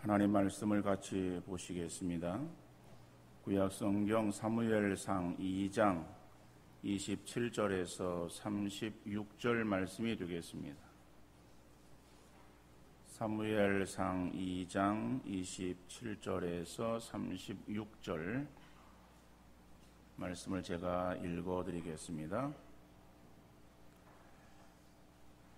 하나님 말씀을 같이 보시겠습니다. 구약 성경 사무엘상 2장 27절에서 36절 말씀이 되겠습니다. 사무엘상 2장 27절에서 36절 말씀을 제가 읽어드리겠습니다.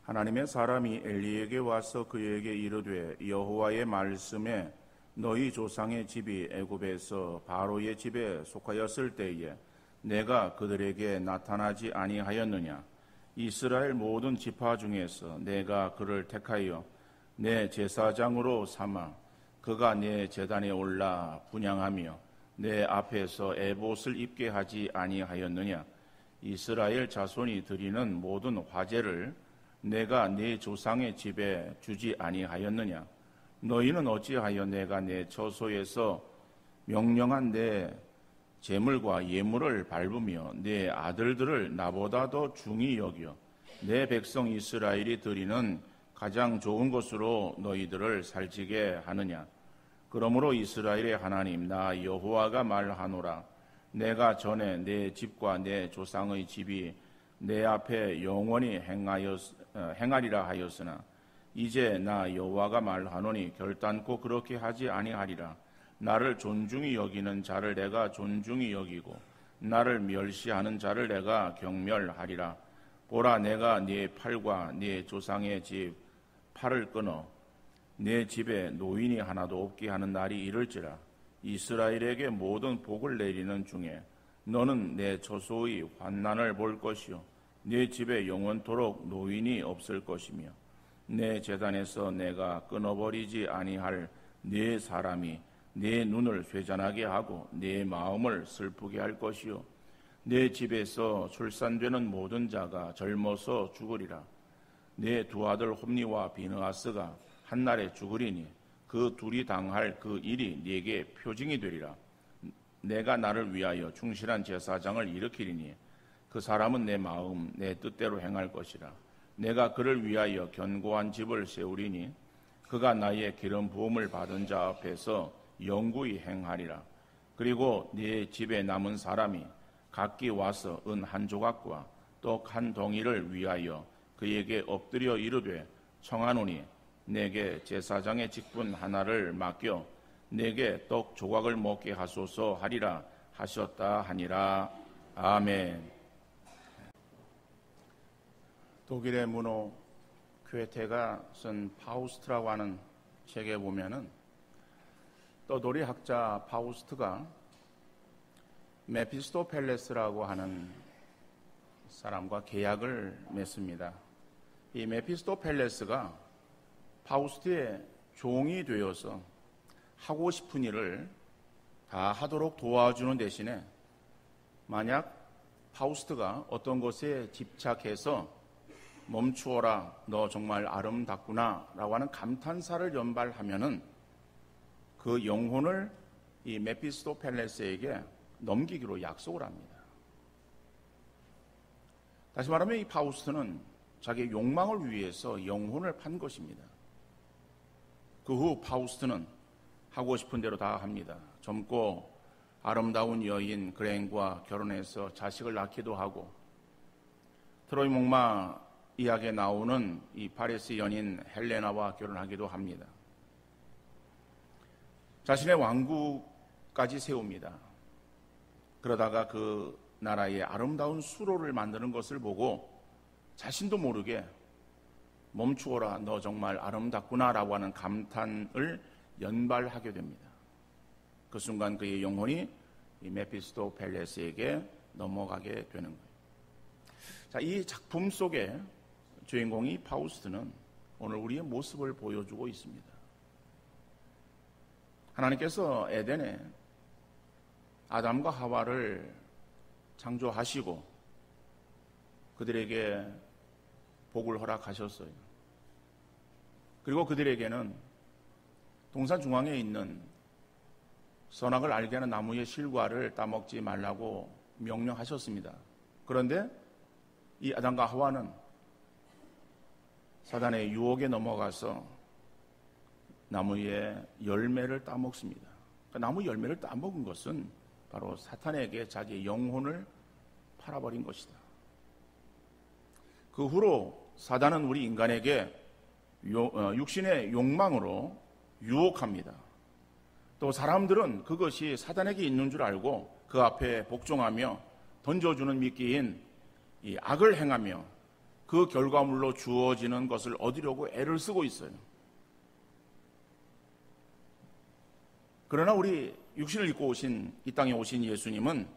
하나님의 사람이 엘리에게 와서 그에게 이르되 여호와의 말씀에 너희 조상의 집이 애굽에서 바로의 집에 속하였을 때에 내가 그들에게 나타나지 아니하였느냐. 이스라엘 모든 지파 중에서 내가 그를 택하여 내 제사장으로 삼아 그가 내 제단에 올라 분향하며 내 앞에서 에봇을 입게 하지 아니하였느냐. 이스라엘 자손이 드리는 모든 화제를 내가 네 조상의 집에 주지 아니하였느냐. 너희는 어찌하여 내가 내 처소에서 명령한 내 제물과 예물을 밟으며 내 아들들을 나보다 더 중히 여겨 내 백성 이스라엘이 드리는 가장 좋은 것으로 너희들을 살찌게 하느냐. 그러므로 이스라엘의 하나님 나 여호와가 말하노라. 내가 전에 내 집과 내 조상의 집이 내 앞에 영원히 행하리라 하였으나 이제 나 여호와가 말하노니 결단코 그렇게 하지 아니하리라. 나를 존중히 여기는 자를 내가 존중히 여기고 나를 멸시하는 자를 내가 경멸하리라. 보라, 내가 네 팔과 네 조상의 집 팔을 끊어 내 집에 노인이 하나도 없게 하는 날이 이를지라. 이스라엘에게 모든 복을 내리는 중에 너는 내 처소의 환난을 볼 것이요 네 집에 영원토록 노인이 없을 것이며 내 제단에서 내가 끊어버리지 아니할 네 사람이 내 눈을 쇠잔하게 하고 내 마음을 슬프게 할 것이요 내 집에서 출산되는 모든 자가 젊어서 죽으리라. 내 두 아들 홈니와 비느하스가 한날에 죽으리니 그 둘이 당할 그 일이 네게 표징이 되리라. 내가 나를 위하여 충실한 제사장을 일으키리니 그 사람은 내 마음 내 뜻대로 행할 것이라. 내가 그를 위하여 견고한 집을 세우리니 그가 나의 기름 부음을 받은 자 앞에서 영구히 행하리라. 그리고 네 집에 남은 사람이 각기 와서 은 한 조각과 떡 한 덩이를 위하여 그에게 엎드려 이르되 청하노니 내게 제사장의 직분 하나를 맡겨 내게 떡 조각을 먹게 하소서 하리라 하셨다 하니라. 아멘. 독일의 문호 괴테가 쓴 파우스트라고 하는 책에 보면은 떠돌이 학자 파우스트가 메피스토펠레스라고 하는 사람과 계약을 맺습니다. 이 메피스토펠레스가 파우스트의 종이 되어서 하고 싶은 일을 다 하도록 도와주는 대신에 만약 파우스트가 어떤 것에 집착해서 멈추어라, 너 정말 아름답구나 라고 하는 감탄사를 연발하면은 그 영혼을 이 메피스토펠레스에게 넘기기로 약속을 합니다. 다시 말하면 이 파우스트는 자기의 욕망을 위해서 영혼을 판 것입니다. 그 후 파우스트는 하고 싶은 대로 다 합니다. 젊고 아름다운 여인 그랭과 결혼해서 자식을 낳기도 하고 트로이 목마 이야기에 나오는 이 파리스 연인 헬레나와 결혼하기도 합니다. 자신의 왕국까지 세웁니다. 그러다가 그 나라의 아름다운 수로를 만드는 것을 보고 자신도 모르게 멈추어라, 너 정말 아름답구나 라고 하는 감탄을 연발하게 됩니다. 그 순간 그의 영혼이 이 메피스토펠레스에게 넘어가게 되는 거예요. 자, 이 작품 속에 주인공이 파우스트는 오늘 우리의 모습을 보여주고 있습니다. 하나님께서 에덴에 아담과 하와를 창조하시고 그들에게 복을 허락하셨어요. 그리고 그들에게는 동산 중앙에 있는 선악을 알게 하는 나무의 실과를 따먹지 말라고 명령하셨습니다. 그런데 이 아담과 하와는 사단의 유혹에 넘어가서 나무의 열매를 따먹습니다. 그러니까 나무 열매를 따먹은 것은 바로 사탄에게 자기의 영혼을 팔아버린 것이다. 그 후로 사단은 우리 인간에게 육신의 욕망으로 유혹합니다. 또 사람들은 그것이 사단에게 있는 줄 알고 그 앞에 복종하며 던져주는 미끼인 이 악을 행하며 그 결과물로 주어지는 것을 얻으려고 애를 쓰고 있어요. 그러나 우리 육신을 입고 오신 이 땅에 오신 예수님은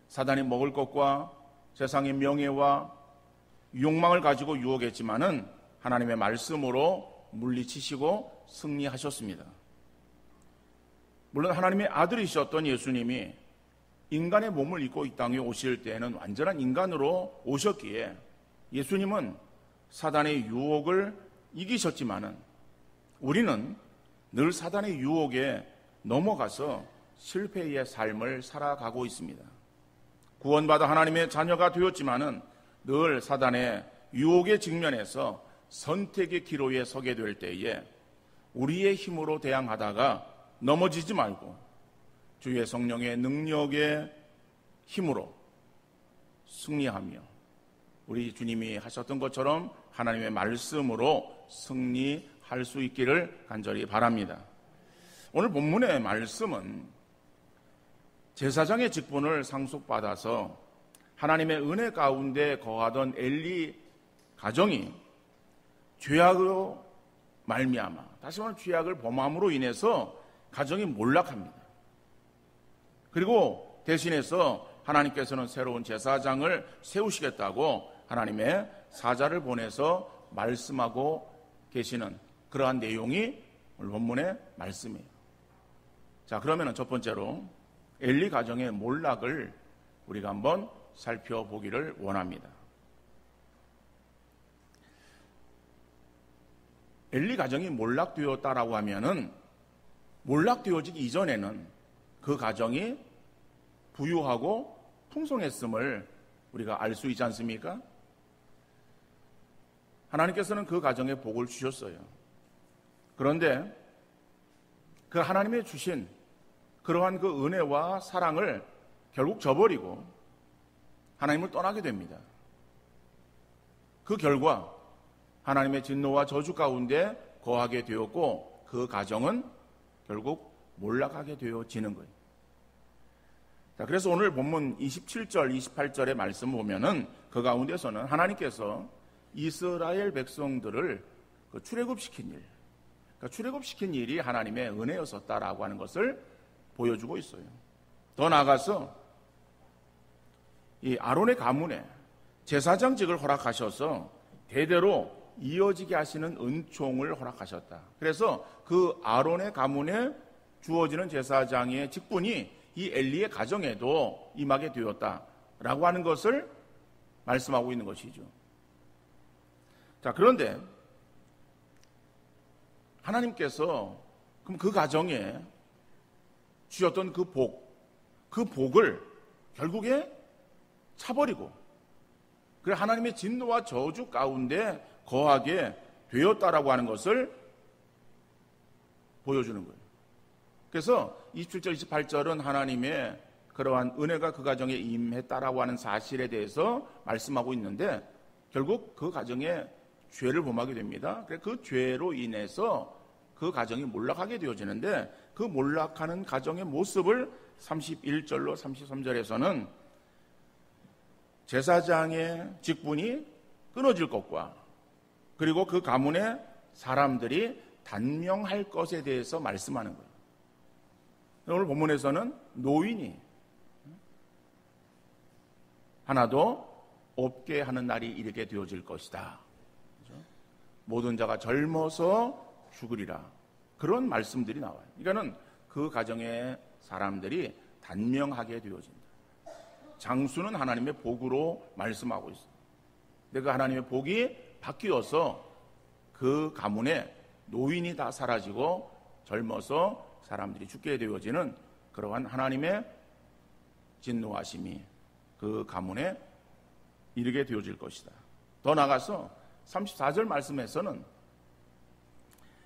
사단이 먹을 것과 세상의 명예와 욕망을 가지고 유혹했지만은 하나님의 말씀으로 물리치시고 승리하셨습니다. 물론 하나님의 아들이셨던 예수님이 인간의 몸을 입고 이 땅에 오실 때에는 완전한 인간으로 오셨기에 예수님은 사단의 유혹을 이기셨지만은 우리는 늘 사단의 유혹에 넘어가서 실패의 삶을 살아가고 있습니다. 구원받아 하나님의 자녀가 되었지만은 늘 사단의 유혹에 직면해서 선택의 기로에 서게 될 때에 우리의 힘으로 대항하다가 넘어지지 말고 주의 성령의 능력의 힘으로 승리하며 우리 주님이 하셨던 것처럼 하나님의 말씀으로 승리할 수 있기를 간절히 바랍니다. 오늘 본문의 말씀은 제사장의 직분을 상속받아서 하나님의 은혜 가운데 거하던 엘리 가정이 죄악으로 말미암아, 다시 말하면 죄악을 범함으로 인해서 가정이 몰락합니다. 그리고 대신해서 하나님께서는 새로운 제사장을 세우시겠다고 하나님의 사자를 보내서 말씀하고 계시는 그러한 내용이 오늘 본문의 말씀이에요. 자, 그러면 첫 번째로 엘리 가정의 몰락을 우리가 한번 살펴보기를 원합니다. 엘리 가정이 몰락되었다라고 하면은 몰락되어지기 이전에는 그 가정이 부유하고 풍성했음을 우리가 알 수 있지 않습니까? 하나님께서는 그 가정에 복을 주셨어요. 그런데 그 하나님의 주신 그러한 그 은혜와 사랑을 결국 저버리고 하나님을 떠나게 됩니다. 그 결과 하나님의 진노와 저주 가운데 거하게 되었고 그 가정은 결국 몰락하게 되어지는 거예요. 자, 그래서 오늘 본문 27절, 28절의 말씀 보면은 그 가운데서는 하나님께서 이스라엘 백성들을 출애굽시킨 일, 그러니까 출애굽시킨 일이 하나님의 은혜였었다라고 하는 것을 보여주고 있어요. 더 나아가서 이 아론의 가문에 제사장직을 허락하셔서 대대로 이어지게 하시는 은총을 허락하셨다. 그래서 그 아론의 가문에 주어지는 제사장의 직분이 이 엘리의 가정에도 임하게 되었다라고 하는 것을 말씀하고 있는 것이죠. 자, 그런데 하나님께서 그럼 그 가정에 주셨던 그 복을 결국에 차버리고 그래 하나님의 진노와 저주 가운데 거하게 되었다라고 하는 것을 보여주는 거예요. 그래서 27절, 28절은 하나님의 그러한 은혜가 그 가정에 임했다라고 하는 사실에 대해서 말씀하고 있는데 결국 그 가정에 죄를 범하게 됩니다. 그 죄로 인해서 그 가정이 몰락하게 되어지는데 그 몰락하는 가정의 모습을 31절로 33절에서는 제사장의 직분이 끊어질 것과 그리고 그 가문의 사람들이 단명할 것에 대해서 말씀하는 거예요. 오늘 본문에서는 노인이 하나도 없게 하는 날이 이르게 되어질 것이다. 그렇죠? 모든 자가 젊어서 죽으리라. 그런 말씀들이 나와요. 그러니까는 그 가정의 사람들이 단명하게 되어진다. 장수는 하나님의 복으로 말씀하고 있어요. 근데 그 하나님의 복이 바뀌어서 그 가문에 노인이 다 사라지고 젊어서 사람들이 죽게 되어지는 그러한 하나님의 진노하심이 그 가문에 이르게 되어질 것이다. 더 나아가서 34절 말씀에서는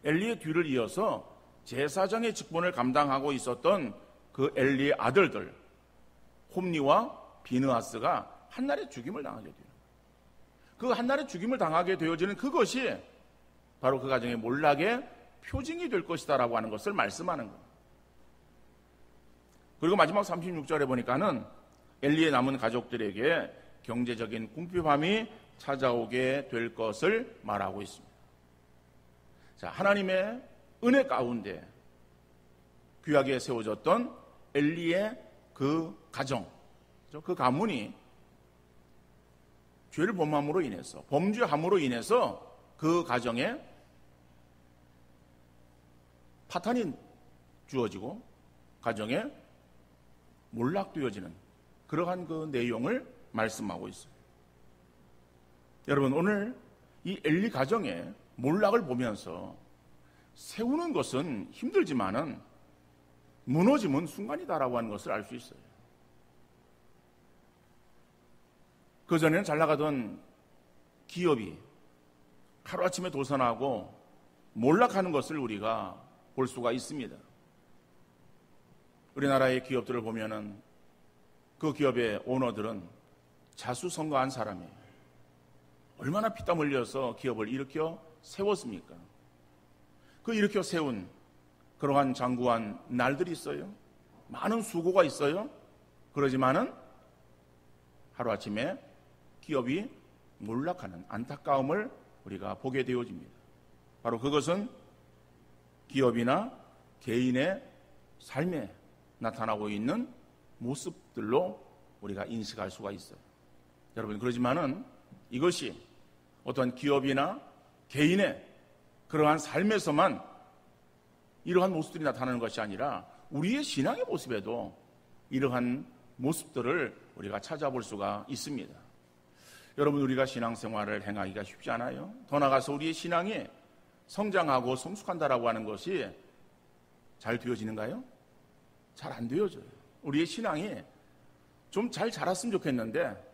엘리의 뒤를 이어서 제사장의 직분을 감당하고 있었던 그 엘리의 아들들 홈리와 비느하스가 한날에 죽임을 당하게 돼요. 그 한날에 죽임을 당하게 되어지는 그것이 바로 그 가정의 몰락의 표징이 될 것이다라고 하는 것을 말씀하는 거예요. 그리고 마지막 36절에 보니까는 엘리의 남은 가족들에게 경제적인 궁핍함이 찾아오게 될 것을 말하고 있습니다. 자, 하나님의 은혜 가운데 귀하게 세워졌던 엘리의 그 가정, 그 가문이 죄를 범함으로 인해서, 범죄함으로 인해서 그 가정에 파탄이 주어지고 가정에 몰락되어지는 그러한 그 내용을 말씀하고 있어요. 여러분, 오늘 이 엘리 가정의 몰락을 보면서 세우는 것은 힘들지만은 무너짐은 순간이다라고 하는 것을 알 수 있어요. 그전에는 잘 나가던 기업이 하루아침에 도산하고 몰락하는 것을 우리가 볼 수가 있습니다. 우리나라의 기업들을 보면은 그 기업의 오너들은 자수성가한 사람이에요. 얼마나 피땀 흘려서 기업을 일으켜 세웠습니까? 그 일으켜 세운 그러한 장구한 날들이 있어요. 많은 수고가 있어요. 그러지만은 하루아침에 기업이 몰락하는 안타까움을 우리가 보게 되어집니다. 바로 그것은 기업이나 개인의 삶에 나타나고 있는 모습들로 우리가 인식할 수가 있어요. 여러분, 그러지만은 이것이 어떤 기업이나 개인의 그러한 삶에서만 이러한 모습들이 나타나는 것이 아니라 우리의 신앙의 모습에도 이러한 모습들을 우리가 찾아볼 수가 있습니다. 여러분, 우리가 신앙생활을 행하기가 쉽지 않아요. 더 나아가서 우리의 신앙이 성장하고 성숙한다라고 하는 것이 잘 되어지는가요? 잘 안 되어져요. 우리의 신앙이 좀 잘 자랐으면 좋겠는데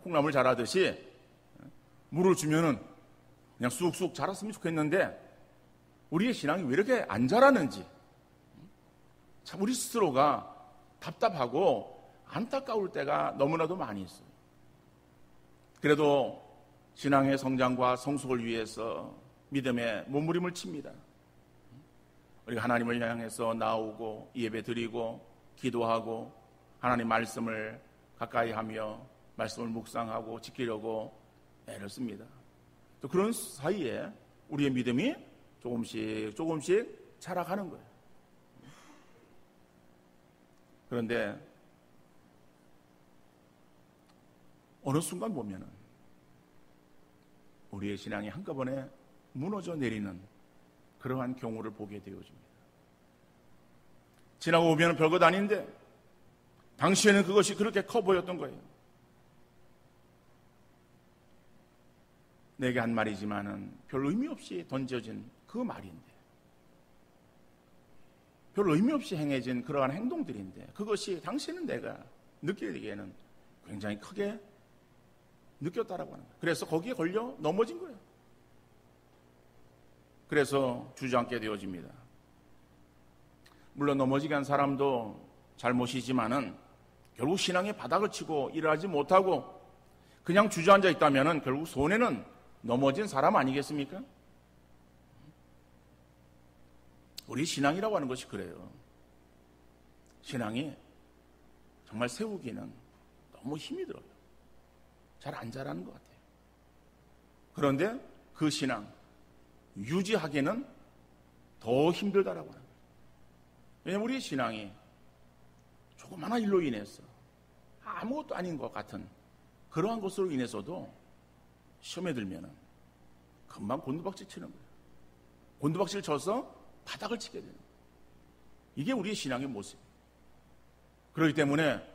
콩나물 자라듯이 물을 주면은 그냥 쑥쑥 자랐으면 좋겠는데 우리의 신앙이 왜 이렇게 안 자라는지 참 우리 스스로가 답답하고 안타까울 때가 너무나도 많이 있어요. 그래도 신앙의 성장과 성숙을 위해서 믿음에 몸부림을 칩니다. 우리가 하나님을 향해서 나오고 예배 드리고 기도하고 하나님 말씀을 가까이 하며 말씀을 묵상하고 지키려고 애를 씁니다. 또 그런 사이에 우리의 믿음이 조금씩 자라가는 거예요. 그런데 어느 순간 보면은 우리의 신앙이 한꺼번에 무너져 내리는 그러한 경우를 보게 되어집니다. 지나고 보면 별것 아닌데 당시에는 그것이 그렇게 커 보였던 거예요. 내게 한 말이지만은 별 의미 없이 던져진 그 말인데, 별 의미 없이 행해진 그러한 행동들인데 그것이 당시에는 내가 느끼기에는 굉장히 크게 느꼈다라고 하는 거예요. 그래서 거기에 걸려 넘어진 거예요. 그래서 주저앉게 되어집니다. 물론 넘어지게 한 사람도 잘못이지만은 결국 신앙의 바닥을 치고 일어나지 못하고 그냥 주저앉아 있다면은 결국 손해는 넘어진 사람 아니겠습니까? 우리 신앙이라고 하는 것이 그래요. 신앙이 정말 세우기는 너무 힘이 들어요. 잘 안 자라는 것 같아요. 그런데 그 신앙 유지하기는 더 힘들다라고 하는 거예요. 왜냐하면 우리의 신앙이 조그마한 일로 인해서 아무것도 아닌 것 같은 그러한 것으로 인해서도 시험에 들면은 금방 곤두박질 치는 거예요. 곤두박질 쳐서 바닥을 치게 되는 거예요. 이게 우리의 신앙의 모습이에요. 그렇기 때문에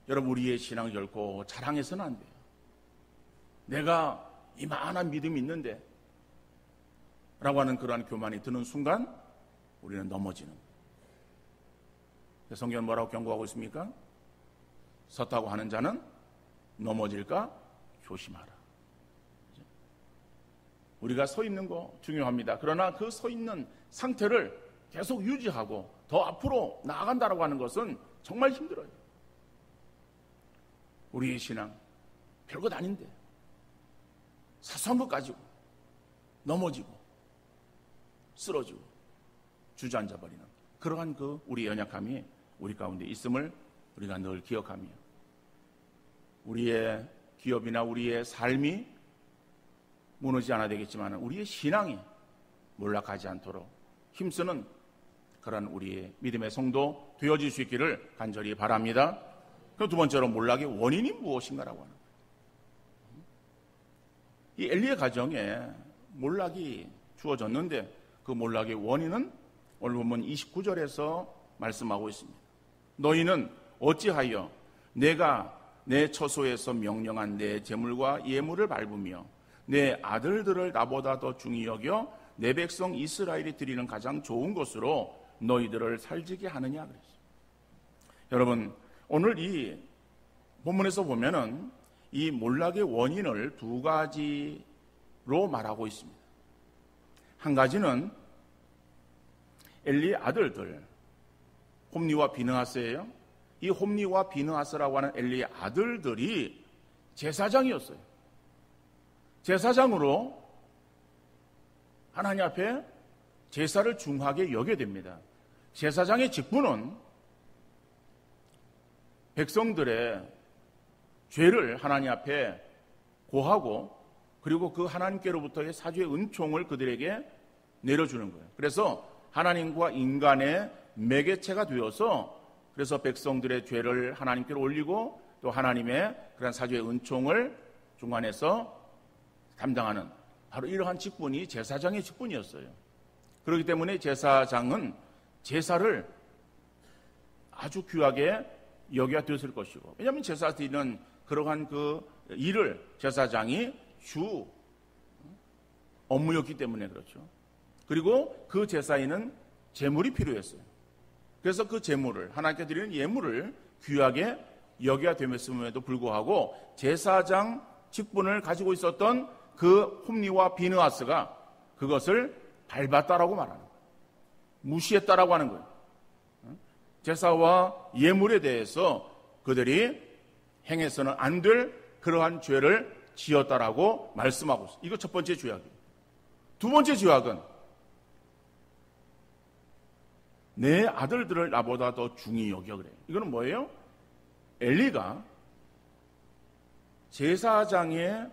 여러분, 우리의 신앙을 결코 자랑해서는 안 돼요. 내가 이만한 믿음이 있는데 라고 하는 그러한 교만이 드는 순간 우리는 넘어지는 거예요. 성경은 뭐라고 경고하고 있습니까? 섰다고 하는 자는 넘어질까 조심하라. 우리가 서 있는 거 중요합니다. 그러나 그 서 있는 상태를 계속 유지하고 더 앞으로 나아간다라고 하는 것은 정말 힘들어요. 우리의 신앙 별것 아닌데 사소한 것 가지고 넘어지고 쓰러지고 주저앉아버리는 그러한 그 우리의 연약함이 우리 가운데 있음을 우리가 늘 기억하며 우리의 기업이나 우리의 삶이 무너지지 않아야 되겠지만 우리의 신앙이 몰락하지 않도록 힘쓰는 그런 우리의 믿음의 성도 되어질 수 있기를 간절히 바랍니다. 그럼 두 번째로 몰락의 원인이 무엇인가라고 하는 거예요. 이 엘리의 가정에 몰락이 주어졌는데 그 몰락의 원인은 오늘 본문 29절에서 말씀하고 있습니다. 너희는 어찌하여 내가 내 처소에서 명령한 내 재물과 예물을 밟으며 내 아들들을 나보다 더 중히 여겨 내 백성 이스라엘이 드리는 가장 좋은 것으로 너희들을 살지게 하느냐 그랬어요. 여러분, 오늘 이 본문에서 보면은 이 몰락의 원인을 두 가지로 말하고 있습니다. 한 가지는 엘리의 아들들 홈리와 비느하스예요. 이 홈리와 비느하스라고 하는 엘리의 아들들이 제사장이었어요. 제사장으로 하나님 앞에 제사를 중하게 여겨야 됩니다. 제사장의 직분은 백성들의 죄를 하나님 앞에 고하고 그리고 그 하나님께로부터의 사죄의 은총을 그들에게 내려주는 거예요. 그래서 하나님과 인간의 매개체가 되어서 그래서 백성들의 죄를 하나님께로 올리고 또 하나님의 그런 사죄의 은총을 중간에서 담당하는 바로 이러한 직분이 제사장의 직분이었어요. 그렇기 때문에 제사장은 제사를 아주 귀하게 여겨야 되었을 것이고, 왜냐하면 제사 드리는 그러한 그 일을 제사장이 주 업무였기 때문에 그렇죠. 그리고 그 제사에는 제물이 필요했어요. 그래서 그 제물을 하나님께 드리는 예물을 귀하게 여겨야 됨에도 불구하고 제사장 직분을 가지고 있었던 그 홈리와 비느하스가 그것을 밟았다라고 말하는 거예요. 무시했다라고 하는 거예요. 제사와 예물에 대해서 그들이 행해서는 안 될 그러한 죄를 지었다라고 말씀하고 있어요. 이거 첫 번째 죄악이에요. 두 번째 죄악은 내 아들들을 나보다 더 중히 여겨 그래요. 이거는 뭐예요? 엘리가 제사장의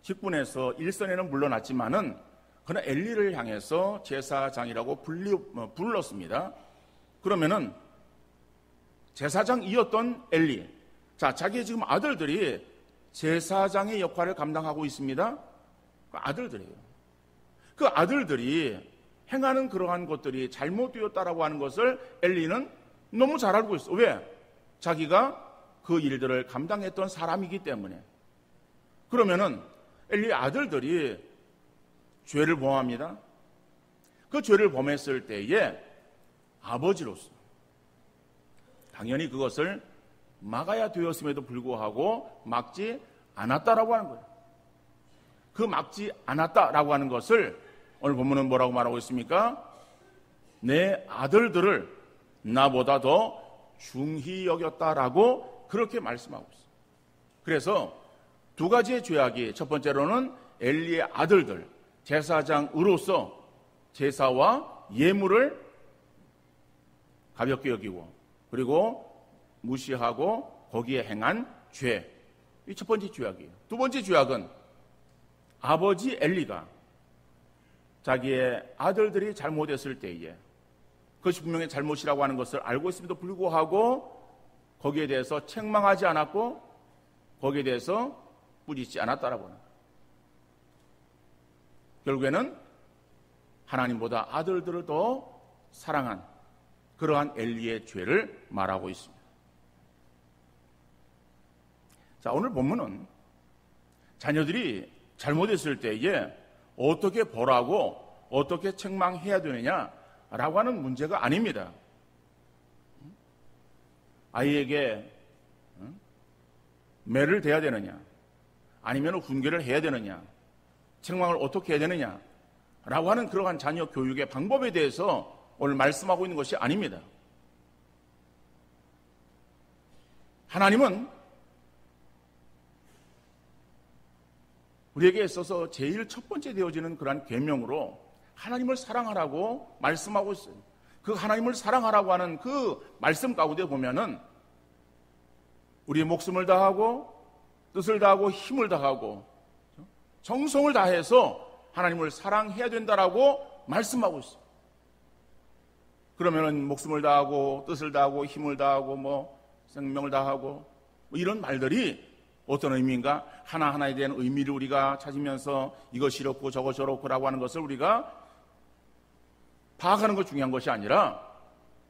직분에서 일선에는 물러났지만은 그러나 엘리를 향해서 제사장이라고 불렀습니다. 그러면은 제사장이었던 엘리, 자, 자기의 지금 아들들이 제사장의 역할을 감당하고 있습니다. 그 아들들이에요. 그 아들들이 행하는 그러한 것들이 잘못되었다라고 하는 것을 엘리는 너무 잘 알고 있어. 왜? 자기가 그 일들을 감당했던 사람이기 때문에. 그러면은 엘리의 아들들이 죄를 범합니다. 그 죄를 범했을 때에 아버지로서 당연히 그것을 막아야 되었음에도 불구하고 막지 않았다라고 하는 거예요. 그 막지 않았다라고 하는 것을 오늘 본문은 뭐라고 말하고 있습니까? 내 아들들을 나보다 더 중히 여겼다라고 그렇게 말씀하고 있어요. 그래서 두 가지의 죄악이, 첫 번째로는 엘리의 아들들, 제사장으로서 제사와 예물을 가볍게 여기고 그리고 무시하고 거기에 행한 죄. 이 첫 번째 죄악이에요. 두 번째 죄악은 아버지 엘리가 자기의 아들들이 잘못했을 때에 그것이 분명히 잘못이라고 하는 것을 알고 있음에도 불구하고 거기에 대해서 책망하지 않았고 거기에 대해서 뿌리지 않았다라고 하는 거예요. 결국에는 하나님보다 아들들을 더 사랑한 그러한 엘리의 죄를 말하고 있습니다. 자, 오늘 본문은 자녀들이 잘못했을 때에 어떻게 벌하고 어떻게 책망해야 되느냐라고 하는 문제가 아닙니다. 아이에게 매를 대야 되느냐, 아니면 훈계를 해야 되느냐, 책망을 어떻게 해야 되느냐, 라고 하는 그러한 자녀 교육의 방법에 대해서 오늘 말씀하고 있는 것이 아닙니다. 하나님은 우리에게 있어서 제일 첫 번째 되어지는 그러한 계명으로 하나님을 사랑하라고 말씀하고 있어요. 그 하나님을 사랑하라고 하는 그 말씀 가운데 보면은 우리의 목숨을 다하고 뜻을 다하고 힘을 다하고 정성을 다해서 하나님을 사랑해야 된다라고 말씀하고 있어요. 그러면은 목숨을 다하고 뜻을 다하고 힘을 다하고 생명을 다하고 이런 말들이 어떤 의미인가? 하나하나에 대한 의미를 우리가 찾으면서 이것이 이렇고 저것이 저렇고라고 하는 것을 우리가 파악하는 것 중요한 것이 아니라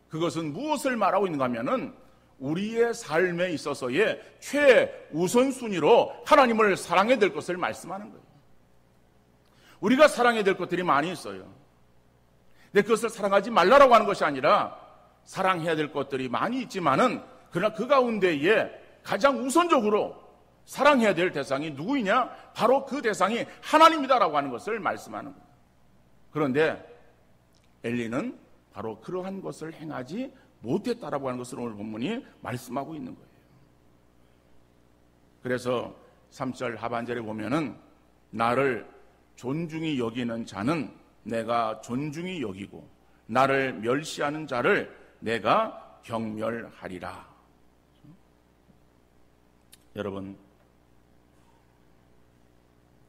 그것은 무엇을 말하고 있는가 하면은 우리의 삶에 있어서의 최우선순위로 하나님을 사랑해야 될 것을 말씀하는 거예요. 우리가 사랑해야 될 것들이 많이 있어요. 근데 그것을 사랑하지 말라라고 하는 것이 아니라 사랑해야 될 것들이 많이 있지만은 그러나 그 가운데에 가장 우선적으로 사랑해야 될 대상이 누구이냐? 바로 그 대상이 하나님이다라고 하는 것을 말씀하는 거예요. 그런데 엘리는 바로 그러한 것을 행하지 못했다라고 하는 것을 오늘 본문이 말씀하고 있는 거예요. 그래서 3절 하반절에 보면은 나를 존중히 여기는 자는 내가 존중히 여기고 나를 멸시하는 자를 내가 경멸하리라. 여러분,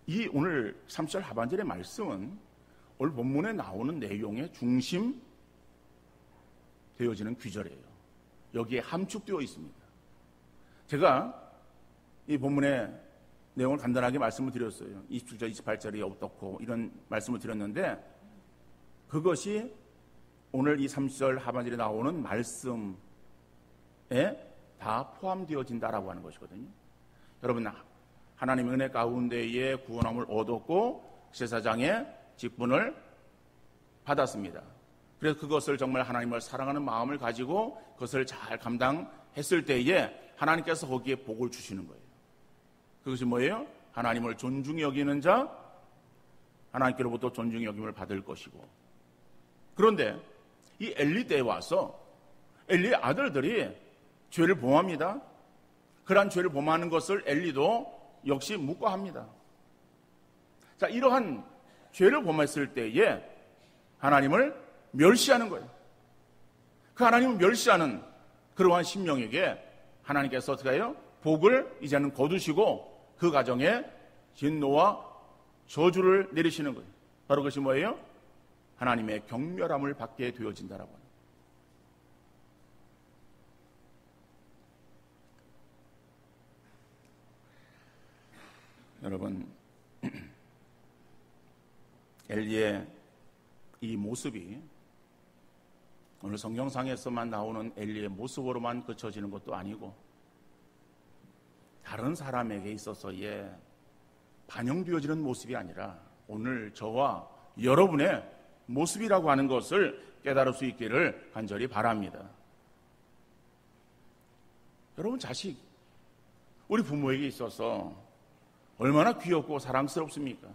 이 오늘 3절 하반절의 말씀은 오늘 본문에 나오는 내용의 중심 되어지는 귀절이에요. 여기에 함축되어 있습니다. 제가 이 본문의 내용을 간단하게 말씀을 드렸어요. 27절, 28절이 어떻고 이런 말씀을 드렸는데 그것이 오늘 이 3절 하반절에 나오는 말씀에 다 포함되어진다라고 하는 것이거든요. 여러분, 하나님의 은혜 가운데에 구원함을 얻었고 제사장의 직분을 받았습니다. 그래서 그것을 정말 하나님을 사랑하는 마음을 가지고 그것을 잘 감당했을 때에 하나님께서 거기에 복을 주시는 거예요. 그것이 뭐예요? 하나님을 존중히 여기는 자, 하나님께로부터 존중히 여김을 받을 것이고. 그런데 이 엘리 때에 와서 엘리의 아들들이 죄를 범합니다. 그러한 죄를 범하는 것을 엘리도 역시 묵과합니다. 자, 이러한 죄를 범했을 때에 하나님을 멸시하는 거예요. 그 하나님을 멸시하는 그러한 심령에게 하나님께서 어떻게 해요? 복을 이제는 거두시고 그 가정에 진노와 저주를 내리시는 거예요. 바로 그것이 뭐예요? 하나님의 경멸함을 받게 되어진다라고 합니다. 여러분, 엘리의 이 모습이 오늘 성경상에서만 나오는 엘리의 모습으로만 그쳐지는 것도 아니고 다른 사람에게 있어서의 반영되어지는 모습이 아니라 오늘 저와 여러분의 모습이라고 하는 것을 깨달을 수 있기를 간절히 바랍니다. 여러분, 자식, 우리 부모에게 있어서 얼마나 귀엽고 사랑스럽습니까?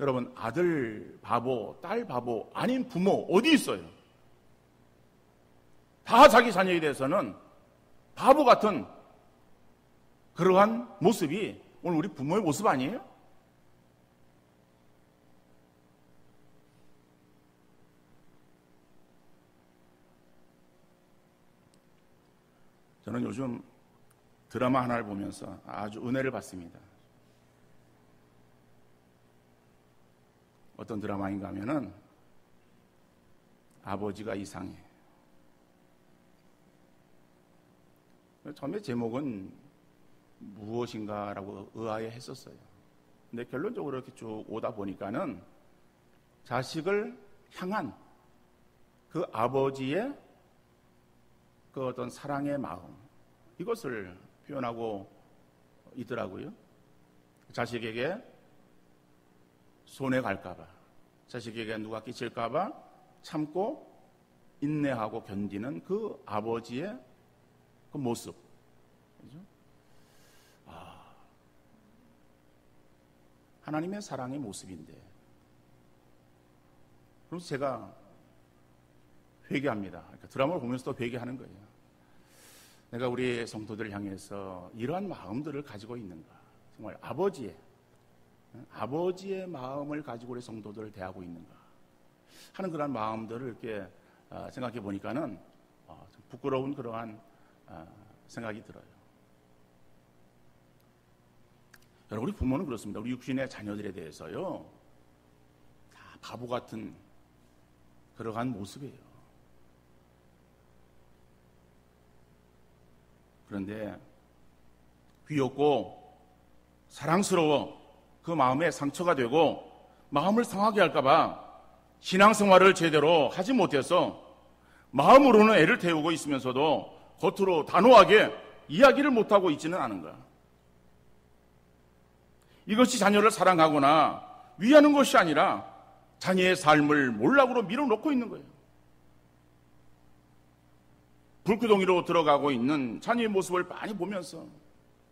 여러분, 아들 바보, 딸 바보 아닌 부모 어디 있어요? 다 자기 자녀에 대해서는 바보 같은 그러한 모습이 오늘 우리 부모의 모습 아니에요? 저는 요즘 드라마 하나를 보면서 아주 은혜를 받습니다. 어떤 드라마인가 하면은 아버지가 이상해. 처음에 제목은 무엇인가라고 의아해했었어요. 근데 결론적으로 이렇게 쭉 오다 보니까는 자식을 향한 그 아버지의 그 어떤 사랑의 마음, 이것을 표현하고 있더라고요. 자식에게 손해 갈까봐, 자식에게 누가 끼칠까봐 참고 인내하고 견디는 그 아버지의 그 모습. 그죠? 하나님의 사랑의 모습인데 그래서 제가 회개합니다. 그러니까 드라마를 보면서 또 회개하는 거예요. 내가 우리 성도들을 향해서 이러한 마음들을 가지고 있는가? 정말 아버지의 마음을 가지고 우리 성도들을 대하고 있는가? 하는 그런 마음들을 이렇게 생각해 보니까는 좀 부끄러운 그러한 생각이 들어요. 여러분, 우리 부모는 그렇습니다. 우리 육신의 자녀들에 대해서요, 다 바보 같은 그러한 모습이에요. 그런데 귀엽고 사랑스러워 그 마음에 상처가 되고 마음을 상하게 할까봐 신앙생활을 제대로 하지 못해서 마음으로는 애를 태우고 있으면서도 겉으로 단호하게 이야기를 못하고 있지는 않은가. 이것이 자녀를 사랑하거나 위하는 것이 아니라 자녀의 삶을 몰락으로 밀어놓고 있는 거예요. 불구덩이로 들어가고 있는 자녀의 모습을 많이 보면서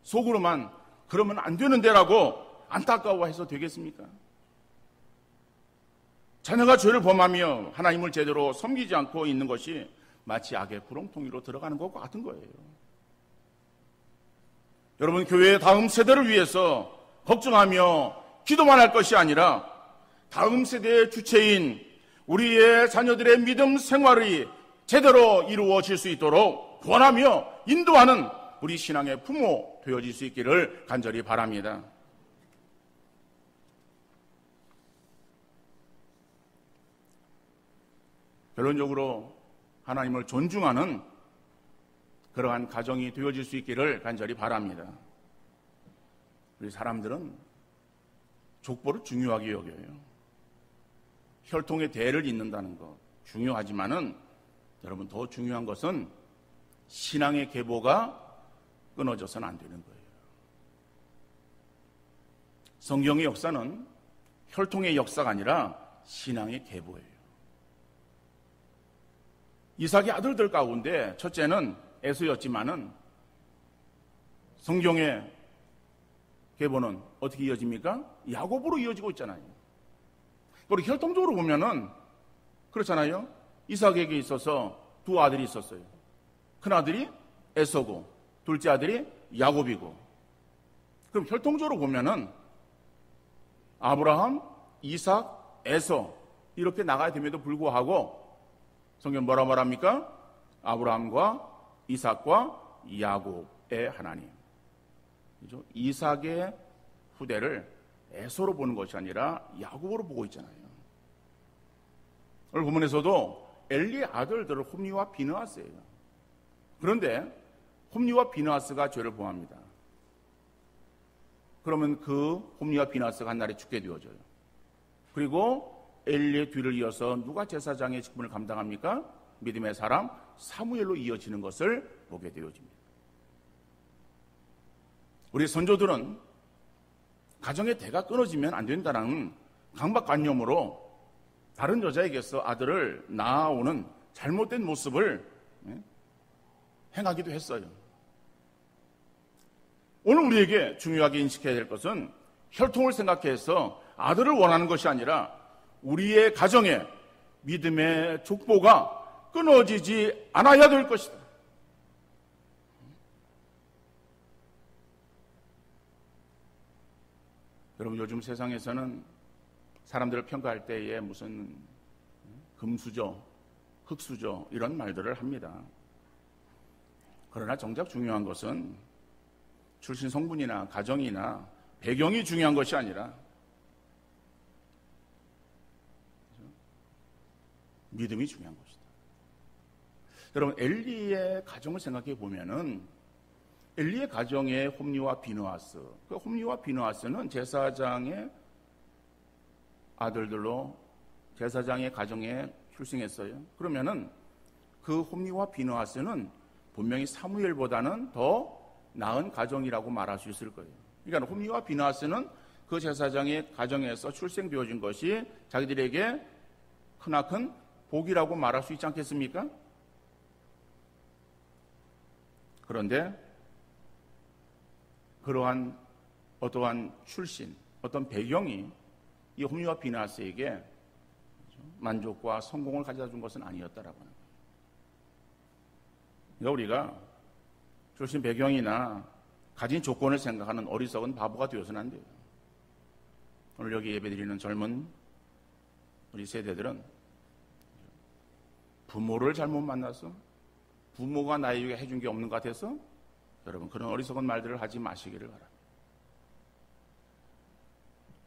속으로만 그러면 안 되는데라고 안타까워해서 되겠습니까? 자녀가 죄를 범하며 하나님을 제대로 섬기지 않고 있는 것이 마치 악의 구렁텅이로 들어가는 것과 같은 거예요. 여러분, 교회의 다음 세대를 위해서 걱정하며 기도만 할 것이 아니라 다음 세대의 주체인 우리의 자녀들의 믿음 생활이 제대로 이루어질 수 있도록 권하며 인도하는 우리 신앙의 부모 되어질 수 있기를 간절히 바랍니다. 결론적으로 하나님을 존중하는 그러한 가정이 되어질 수 있기를 간절히 바랍니다. 우리 사람들은 족보를 중요하게 여겨요. 혈통의 대를 잇는다는 것 중요하지만은 여러분, 더 중요한 것은 신앙의 계보가 끊어져서는 안 되는 거예요. 성경의 역사는 혈통의 역사가 아니라 신앙의 계보예요. 이삭의 아들들 가운데 첫째는 에서였지만은 성경의 계보는 어떻게 이어집니까? 야곱으로 이어지고 있잖아요. 그리고 혈통적으로 보면은 그렇잖아요. 이삭에게 있어서 두 아들이 있었어요. 큰 아들이 에서고 둘째 아들이 야곱이고. 그럼 혈통적으로 보면은 아브라함, 이삭, 에서 이렇게 나가야 됨에도 불구하고 성경 뭐라 말합니까? 아브라함과 이삭과 야곱의 하나님. 그죠? 이삭의 후대를 에서로 보는 것이 아니라 야곱으로 보고 있잖아요. 오늘 본문에서도 엘리의 아들들을 홈리와 비느하스예요. 그런데 홈리와 비느하스가 죄를 범합니다. 그러면 그 홈리와 비느하스가 한 날에 죽게 되어져요. 그리고 엘리의 뒤를 이어서 누가 제사장의 직분을 감당합니까? 믿음의 사람 사무엘로 이어지는 것을 보게 되어집니다. 우리 선조들은 가정의 대가 끊어지면 안 된다는 강박관념으로 다른 여자에게서 아들을 낳아오는 잘못된 모습을 행하기도 했어요. 오늘 우리에게 중요하게 인식해야 될 것은 혈통을 생각해서 아들을 원하는 것이 아니라 우리의 가정에 믿음의 족보가 끊어지지 않아야 될 것이다. 여러분, 요즘 세상에서는 사람들을 평가할 때에 무슨 금수저, 흙수저 이런 말들을 합니다. 그러나 정작 중요한 것은 출신 성분이나 가정이나 배경이 중요한 것이 아니라 믿음이 중요한 것이다. 여러분, 엘리의 가정을 생각해 보면은 엘리의 가정의 홈리와 비느하스, 그 홈리와 비느하스는 제사장의 아들들로 제사장의 가정에 출생했어요. 그러면은 그 홈리와 비느하스는 분명히 사무엘보다는 더 나은 가정이라고 말할 수 있을 거예요. 그러니까 홈리와 비느하스는 그 제사장의 가정에서 출생되어진 것이 자기들에게 크나큰 복이라고 말할 수 있지 않겠습니까? 그런데 그러한 어떠한 출신, 어떤 배경이 이 홈리와 비느하스에게 만족과 성공을 가져다 준 것은 아니었다라고 하는 거예요. 그러니까 우리가 출신 배경이나 가진 조건을 생각하는 어리석은 바보가 되어서는 안 돼요. 오늘 여기 예배드리는 젊은 우리 세대들은 부모를 잘못 만나서 부모가 나에게 해준 게 없는 것 같아서 여러분 그런 어리석은 말들을 하지 마시기를 바랍니다.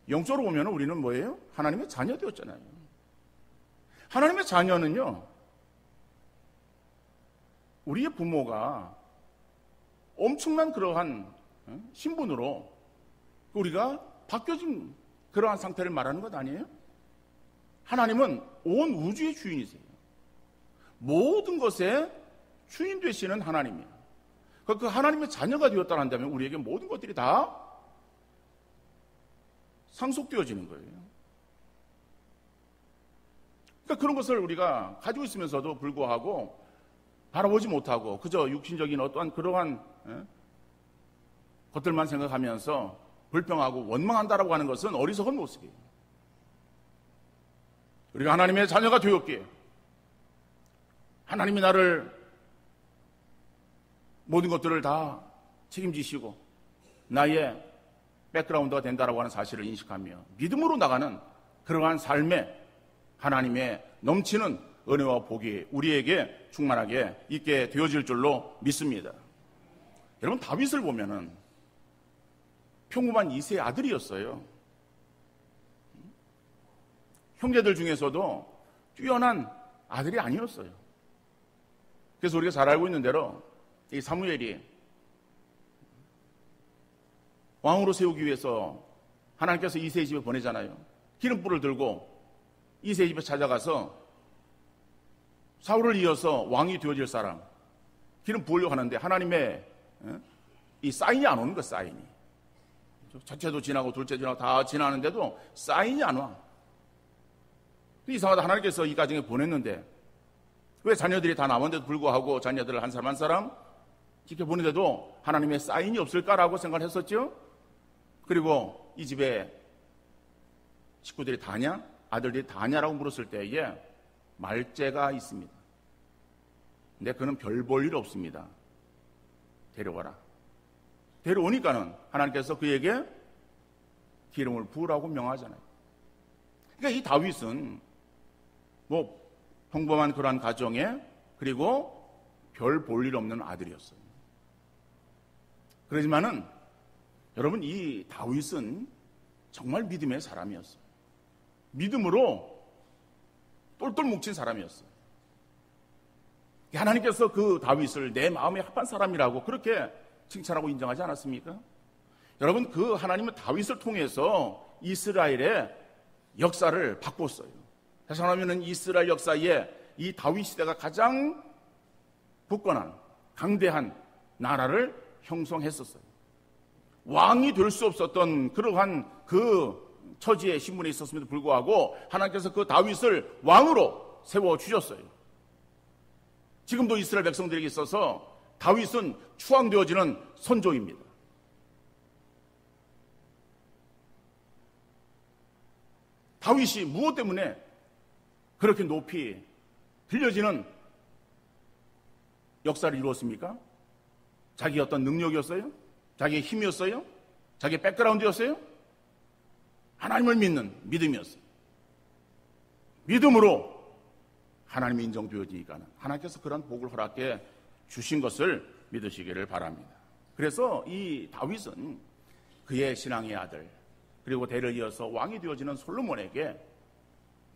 영적으로 보면 우리는 뭐예요? 하나님의 자녀 되었잖아요. 하나님의 자녀는요, 우리의 부모가 엄청난 그러한 신분으로 우리가 바뀌어진 그러한 상태를 말하는 것 아니에요? 하나님은 온 우주의 주인이세요. 모든 것의 주인 되시는 하나님이에요. 그 하나님의 자녀가 되었다 한다면 우리에게 모든 것들이 다 상속되어지는 거예요. 그러니까 그런 것을 우리가 가지고 있으면서도 불구하고 바라보지 못하고 그저 육신적인 어떠한 그러한 것들만 생각하면서 불평하고 원망한다라고 하는 것은 어리석은 모습이에요. 우리가 하나님의 자녀가 되었기에 하나님이 나를 모든 것들을 다 책임지시고 나의 백그라운드가 된다라고 하는 사실을 인식하며 믿음으로 나가는 그러한 삶에 하나님의 넘치는 은혜와 복이 우리에게 충만하게 있게 되어질 줄로 믿습니다. 여러분 다윗을 보면은 평범한 이세의 아들이었어요. 형제들 중에서도 뛰어난 아들이 아니었어요. 그래서 우리가 잘 알고 있는 대로 이 사무엘이 왕으로 세우기 위해서 하나님께서 이새의 집에 보내잖아요. 기름불을 들고 이새의 집에 찾아가서 사울을 이어서 왕이 되어질 사람 기름 부으려고 하는데 하나님의 이 사인이 안 오는 거야. 사인이 첫째도 지나고 둘째 지나고 다 지나는데도 사인이 안 와. 이상하다. 하나님께서 이 가정에 보냈는데 왜 자녀들이 다 남았는데도 불구하고 자녀들을 한 사람 한 사람 지켜보는데도 하나님의 사인이 없을까라고 생각을 했었죠. 그리고 이 집에 식구들이 다냐? 아들들이 다냐라고 물었을 때에 말째가 있습니다. 근데 그는 별 볼 일 없습니다. 데려와라. 데려오니까는 하나님께서 그에게 기름을 부으라고 명하잖아요. 그러니까 이 다윗은 뭐 평범한 그러한 가정에 그리고 별 볼 일 없는 아들이었어요. 그러지만은 여러분 이 다윗은 정말 믿음의 사람이었어요. 믿음으로 똘똘 뭉친 사람이었어요. 하나님께서 그 다윗을 내 마음에 합한 사람이라고 그렇게 칭찬하고 인정하지 않았습니까? 여러분 그 하나님은 다윗을 통해서 이스라엘의 역사를 바꿨어요. 다시 말하면 이스라엘 역사에 이 다윗 시대가 가장 굳건한 강대한 나라를 형성했었어요. 왕이 될 수 없었던 그러한 그 처지의 신분에 있었음에도 불구하고 하나님께서 그 다윗을 왕으로 세워주셨어요. 지금도 이스라엘 백성들에게 있어서 다윗은 추앙되어지는 선조입니다. 다윗이 무엇 때문에 그렇게 높이 들려지는 역사를 이루었습니까? 자기의 어떤 능력이었어요? 자기의 힘이었어요? 자기의 백그라운드였어요? 하나님을 믿는 믿음이었어요. 믿음으로 하나님이 인정되어지니까 하나님께서 그런 복을 허락해 주신 것을 믿으시기를 바랍니다. 그래서 이 다윗은 그의 신앙의 아들 그리고 대를 이어서 왕이 되어지는 솔로몬에게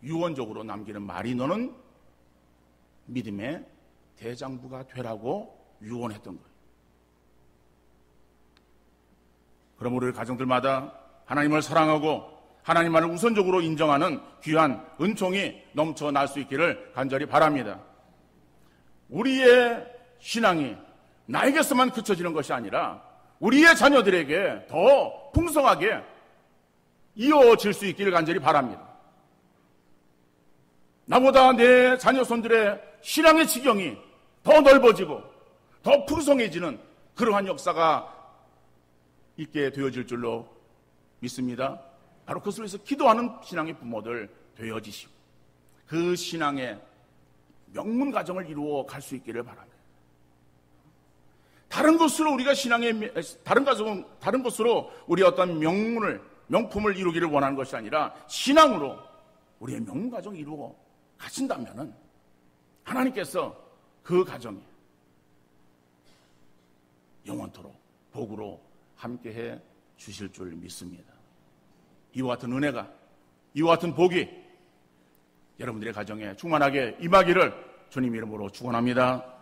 유언적으로 남기는 말이 너는 믿음의 대장부가 되라고 유언했던 거예요. 그럼 우리 가정들마다 하나님을 사랑하고 하나님만을 우선적으로 인정하는 귀한 은총이 넘쳐날 수 있기를 간절히 바랍니다. 우리의 신앙이 나에게서만 그쳐지는 것이 아니라 우리의 자녀들에게 더 풍성하게 이어질 수 있기를 간절히 바랍니다. 나보다 내 자녀손들의 신앙의 지경이 더 넓어지고 더 풍성해지는 그러한 역사가 있게 되어질 줄로 믿습니다. 바로 그것을 위해서 기도하는 신앙의 부모들 되어지시고 그 신앙의 명문 가정을 이루어 갈 수 있기를 바랍니다. 다른 것으로 우리가 다른 것으로 우리 어떤 명품을 이루기를 원하는 것이 아니라 신앙으로 우리의 명문 가정을 이루어 가신다면은 하나님께서 그 가정에 영원토록 복으로 함께해 주실 줄 믿습니다. 이와 같은 은혜가, 이와 같은 복이 여러분들의 가정에 충만하게 임하기를 주님 이름으로 축원합니다.